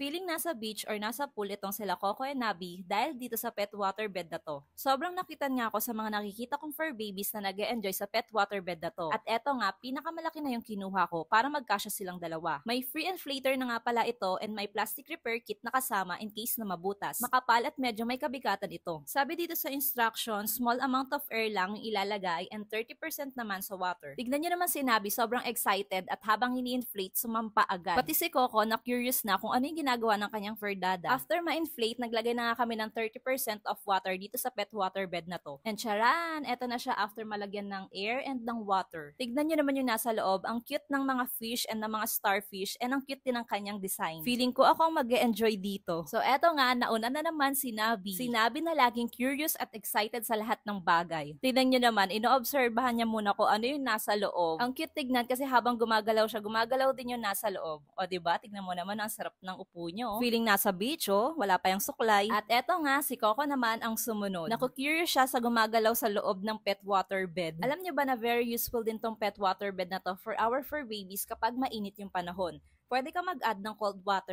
Feeling nasa beach or nasa pool itong sila Coco and Nabi dahil dito sa pet waterbed na to. Sobrang nakitan nga ako sa mga nakikita kong fur babies na nag-e-enjoy sa pet waterbed na to. At eto nga, pinakamalaki na yung kinuha ko para magkasya silang dalawa. May free inflator na nga pala ito and may plastic repair kit na kasama in case na mabutas. Makapal at medyo may kabigatan ito. Sabi dito sa instructions, small amount of air lang yung ilalagay and 30% naman sa water. Tignan nyo naman si Nabi, sobrang excited at habang ini-inflate, sumampa agad. Pati si Coco na curious na kung ano yung ginagawa ng kanyang fur dada. After ma-inflate, naglagay na nga kami ng 30% of water dito sa pet waterbed na to. And charan, eto na siya after malagyan ng air and ng water. Tignan nyo naman yung nasa loob, ang cute ng mga fish and ng mga starfish and ang cute din ng kanyang design. Feeling ko ako ang mag-e-enjoy dito. So eto nga, nauna na naman si Nabi. Si Nabi na laging curious at excited sa lahat ng bagay. Tignan nyo naman, inoobserbahan niya muna kung ano yung nasa loob. Ang cute tignan kasi habang gumagalaw siya, gumagalaw din yung nasa loob. O diba, tignan mo naman ang sarap ng upo nyo. Feeling nasa beach, oh, wala pa yung suklay. At eto nga, si Coco naman ang sumunod. Naku-curious siya sa gumagalaw sa loob ng pet waterbed. Alam niyo ba na very useful din tong pet waterbed na to for our fur babies kapag mainit yung panahon. Pwede ka mag-add ng cold water